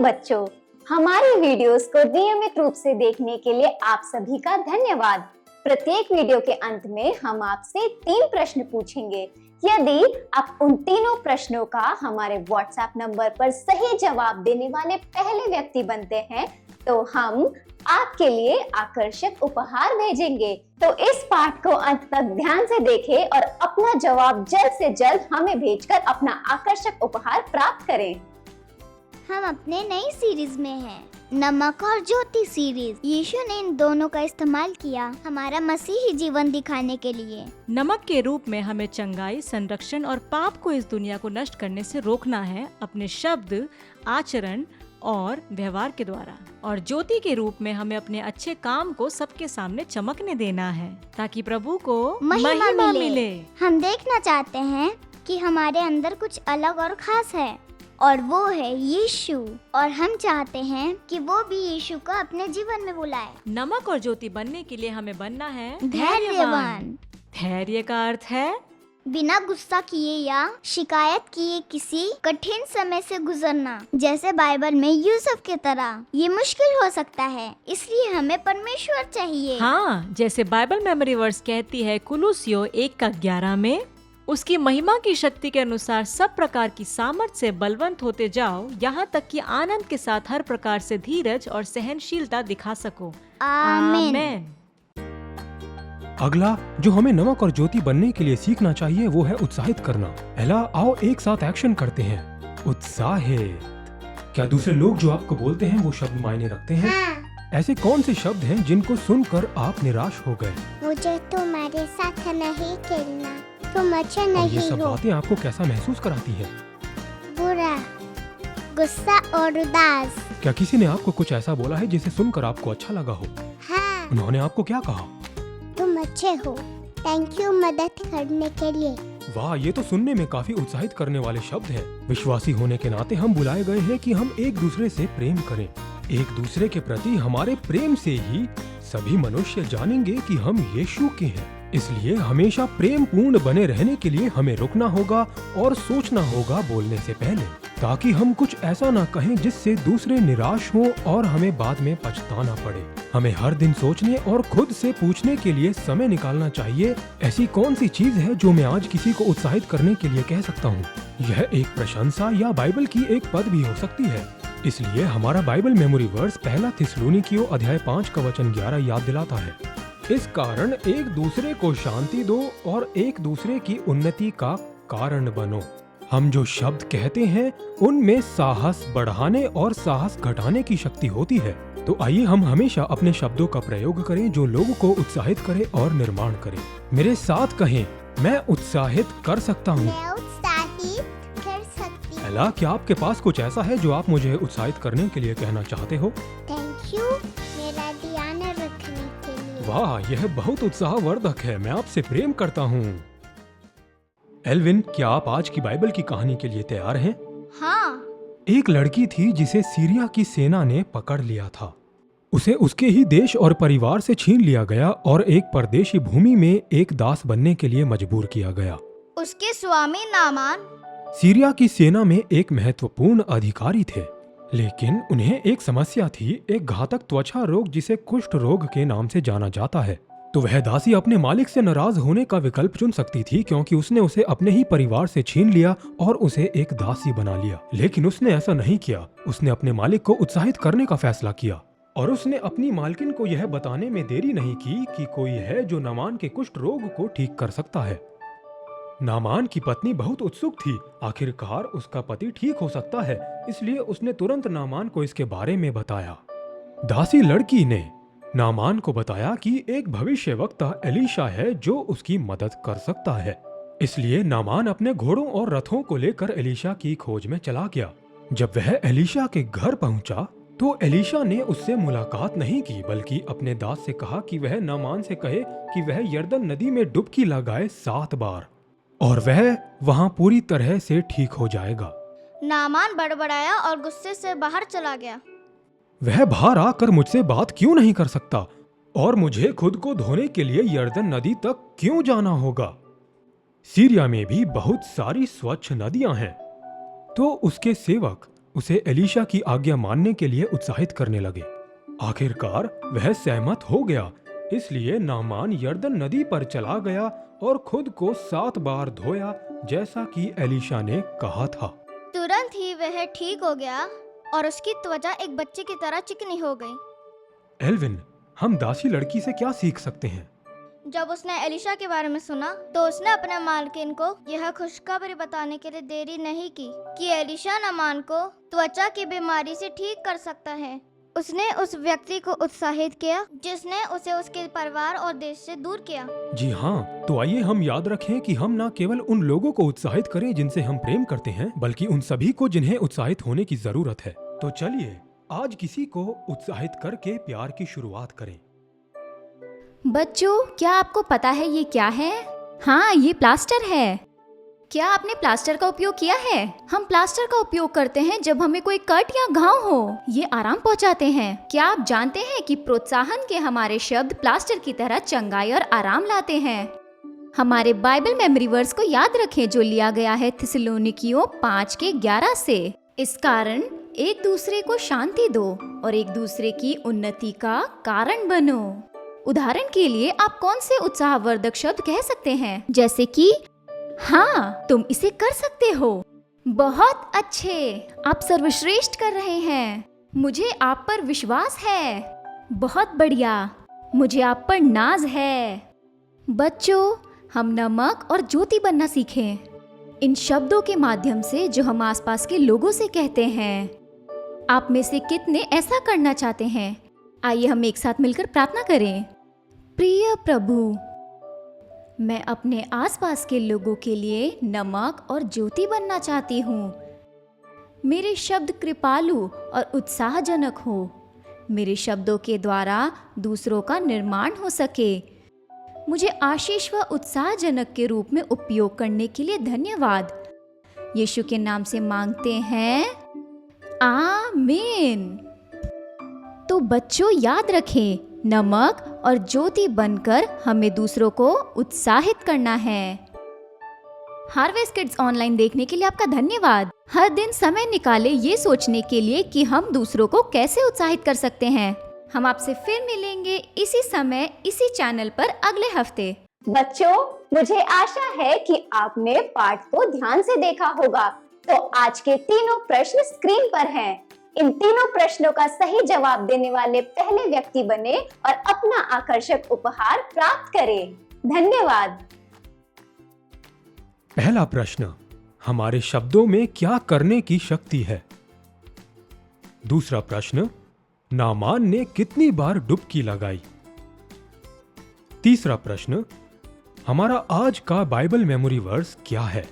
बच्चों, हमारी वीडियोस को नियमित रूप से देखने के लिए आप सभी का धन्यवाद। प्रत्येक वीडियो के अंत में हम आपसे 3 प्रश्न पूछेंगे। यदि आप उन तीनों प्रश्नों का हमारे व्हाट्सएप नंबर पर सही जवाब देने वाले पहले व्यक्ति बनते हैं तो हम आपके लिए आकर्षक उपहार भेजेंगे। तो इस पाठ को अंत तक ध्यान से देखें और अपना जवाब जल्द से जल्द हमें भेजकर अपना आकर्षक उपहार प्राप्त करें। हम अपने नई सीरीज में हैं, नमक और ज्योति सीरीज। यीशु ने इन दोनों का इस्तेमाल किया हमारा मसीही जीवन दिखाने के लिए। नमक के रूप में हमें चंगाई, संरक्षण और पाप को इस दुनिया को नष्ट करने से रोकना है अपने शब्द, आचरण और व्यवहार के द्वारा। और ज्योति के रूप में हमें अपने अच्छे काम को सबके सामने चमकने देना है ताकि प्रभु को महिमा मिले। हम देखना चाहते हैं कि हमारे अंदर कुछ अलग और खास है और वो है यीशु, और हम चाहते हैं कि वो भी यीशु को अपने जीवन में बुलाए। नमक और ज्योति बनने के लिए हमें बनना है धैर्यवान। धैर्य का अर्थ है बिना गुस्सा किए या शिकायत किए किसी कठिन समय से गुजरना, जैसे बाइबल में यूसुफ की तरह। ये मुश्किल हो सकता है, इसलिए हमें परमेश्वर चाहिए। हाँ, जैसे बाइबल मेमोरी वर्स कहती है कुलुस्सियों 1:11 में, उसकी महिमा की शक्ति के अनुसार सब प्रकार की सामर्थ से बलवंत होते जाओ, यहाँ तक कि आनंद के साथ हर प्रकार से धीरज और सहनशीलता दिखा सको। आमीन। अगला जो हमें नमक और ज्योति बनने के लिए सीखना चाहिए वो है उत्साहित करना। एला, आओ एक साथ एक्शन करते हैं। उत्साहित। क्या दूसरे लोग जो आपको बोलते हैं वो शब्द मायने रखते हैं? हाँ। ऐसे कौन से शब्द हैं जिनको सुनकर आप निराश हो गए? मुझे तुम्हारे साथ नहीं खेलना, तुम अच्छा और नहीं ये सब हो। बातें आपको कैसा महसूस कराती है? बुरा, गुस्सा और उदास। क्या किसी ने आपको कुछ ऐसा बोला है जिसे सुनकर आपको अच्छा लगा हो? हाँ, उन्होंने आपको क्या कहा? तुम अच्छे हो, थैंक यू मदद करने के लिए। वाह, ये तो सुनने में काफी उत्साहित करने वाले शब्द हैं। विश्वासी होने के नाते हम बुलाए गए हैं कि हम एक दूसरे से प्रेम करें। एक दूसरे के प्रति हमारे प्रेम से ही सभी मनुष्य जानेंगे कि हम यीशु के हैं। इसलिए हमेशा प्रेम पूर्ण बने रहने के लिए हमें रुकना होगा और सोचना होगा बोलने से पहले, ताकि हम कुछ ऐसा ना कहें जिससे दूसरे निराश हों और हमें बाद में पछताना पड़े। हमें हर दिन सोचने और खुद से पूछने के लिए समय निकालना चाहिए, ऐसी कौन सी चीज है जो मैं आज किसी को उत्साहित करने के लिए कह सकता हूँ। यह एक प्रशंसा या बाइबल की एक पद भी हो सकती है। इसलिए हमारा बाइबल मेमोरी वर्स 1 थिस्सलुनीकियों अध्याय 5 का वचन 11 याद दिलाता है। इस कारण एक दूसरे को शांति दो और एक दूसरे की उन्नति का कारण बनो। हम जो शब्द कहते हैं उनमें साहस बढ़ाने और साहस घटाने की शक्ति होती है। तो आइए हम हमेशा अपने शब्दों का प्रयोग करें जो लोगों को उत्साहित करे और निर्माण करे। मेरे साथ कहें, मैं उत्साहित कर सकता हूँ। मैं उत्साहित कर सकती हूँ। एला, क्या आपके पास कुछ ऐसा है जो आप मुझे उत्साहित करने के लिए कहना चाहते हो? थैंक यू मेरा ध्यान रखने के लिए। वाह, यह बहुत उत्साहवर्धक है। मैं आपसे प्रेम करता हूँ। एल्विन, क्या आप आज की बाइबल की कहानी के लिए तैयार हैं? हाँ। एक लड़की थी जिसे सीरिया की सेना ने पकड़ लिया था। उसे उसके ही देश और परिवार से छीन लिया गया और एक परदेशी भूमि में एक दास बनने के लिए मजबूर किया गया। उसके स्वामी नामान सीरिया की सेना में एक महत्वपूर्ण अधिकारी थे, लेकिन उन्हें एक समस्या थी, एक घातक त्वचा रोग जिसे कुष्ठ रोग के नाम से जाना जाता है। तो वह दासी अपने मालिक से नाराज होने का विकल्प चुन सकती थी, क्योंकि उसने उसे अपने ही परिवार से छीन लिया और उसे एक दासी बना लिया। लेकिन उसने ऐसा नहीं किया। उसने अपने मालिक को उत्साहित करने का फैसला किया और उसने अपनी मालकिन को यह बताने में देरी नहीं की कि कोई है जो नामान के कुष्ठ रोग को ठीक कर सकता है। नामान की पत्नी बहुत उत्सुक थी। आखिरकार उसका पति ठीक हो सकता है, इसलिए उसने तुरंत नामान को इसके बारे में बताया। दासी लड़की ने नामान को बताया कि एक भविष्यवक्ता एलीशा है जो उसकी मदद कर सकता है। इसलिए नामान अपने घोड़ों और रथों को लेकर एलीशा की खोज में चला गया। जब वह एलीशा के घर पहुंचा तो एलीशा ने उससे मुलाकात नहीं की, बल्कि अपने दास से कहा कि वह नामान से कहे कि वह यरदन नदी में डुबकी लगाए 7 बार और वह वहां पूरी तरह से ठीक हो जाएगा। नामान बड़बड़ाया और गुस्से से बाहर चला गया। वह बाहर आकर मुझसे बात क्यों नहीं कर सकता और मुझे खुद को धोने के लिए यरदन नदी तक क्यों जाना होगा? सीरिया में भी बहुत सारी स्वच्छ नदियां हैं। तो उसके सेवक उसे एलीशा की आज्ञा मानने के लिए उत्साहित करने लगे। आखिरकार वह सहमत हो गया, इसलिए नामान यरदन नदी पर चला गया और खुद को 7 बार धोया, जैसा कि एलीशा ने कहा था। तुरंत ही वह ठीक हो गया और उसकी त्वचा एक बच्चे की तरह चिकनी हो गई। एल्विन, हम दासी लड़की से क्या सीख सकते हैं? जब उसने एलिशा के बारे में सुना तो उसने अपने मालकिन को यह खुशखबरी बताने के लिए देरी नहीं की कि एलिशा नामान को त्वचा की बीमारी से ठीक कर सकता है। उसने उस व्यक्ति को उत्साहित किया जिसने उसे उसके परिवार और देश से दूर किया। जी हाँ, तो आइए हम याद रखें कि हम न केवल उन लोगों को उत्साहित करें जिनसे हम प्रेम करते हैं, बल्कि उन सभी को जिन्हें उत्साहित होने की जरूरत है। तो चलिए आज किसी को उत्साहित करके प्यार की शुरुआत करें। बच्चों, क्या आपको पता है ये क्या है? हाँ, ये प्लास्टर है। क्या आपने प्लास्टर का उपयोग किया है? हम प्लास्टर का उपयोग करते हैं जब हमें कोई कट या घाव हो। ये आराम पहुंचाते हैं। क्या आप जानते हैं कि प्रोत्साहन के हमारे शब्द प्लास्टर की तरह चंगाई और आराम लाते हैं? हमारे बाइबल मेमोरी वर्स को याद रखें जो लिया गया है थिस्सलुनीकियों 5:11 से। इस कारण एक दूसरे को शांति दो और एक दूसरे की उन्नति का कारण बनो। उदाहरण के लिए आप कौन से उत्साहवर्धक शब्द कह सकते हैं, जैसे कि हाँ, तुम इसे कर सकते हो, बहुत अच्छे, आप सर्वश्रेष्ठ कर रहे हैं, मुझे आप पर विश्वास है, बहुत बढ़िया, मुझे आप पर नाज है। बच्चों, हम नमक और ज्योति बनना सीखें इन शब्दों के माध्यम से जो हम आसपास के लोगों से कहते हैं। आप में से कितने ऐसा करना चाहते हैं? आइए हम एक साथ मिलकर प्रार्थना करें। प्रिय प्रभु, मैं अपने आसपास के लोगों के लिए नमक और ज्योति बनना चाहती हूँ। मेरे शब्द कृपालु और उत्साहजनक हो। मेरे शब्दों के द्वारा दूसरों का निर्माण हो सके। मुझे आशीष व उत्साहजनक के रूप में उपयोग करने के लिए धन्यवाद। यीशु के नाम से मांगते हैं, आमीन। तो बच्चों, याद रखें, नमक और ज्योति बनकर हमें दूसरों को उत्साहित करना है। हार्वेस्ट किड्स ऑनलाइन देखने के लिए आपका धन्यवाद। हर दिन समय निकाले ये सोचने के लिए कि हम दूसरों को कैसे उत्साहित कर सकते हैं। हम आपसे फिर मिलेंगे इसी समय इसी चैनल पर अगले हफ्ते। बच्चों, मुझे आशा है कि आपने पाठ को ध्यान से देखा होगा। तो आज के तीनों प्रश्न स्क्रीन पर हैं। इन तीनों प्रश्नों का सही जवाब देने वाले पहले व्यक्ति बने और अपना आकर्षक उपहार प्राप्त करें। धन्यवाद। पहला प्रश्न, हमारे शब्दों में क्या करने की शक्ति है? दूसरा प्रश्न, नामान ने कितनी बार डुबकी लगाई? तीसरा प्रश्न, हमारा आज का बाइबल मेमोरी वर्स क्या है?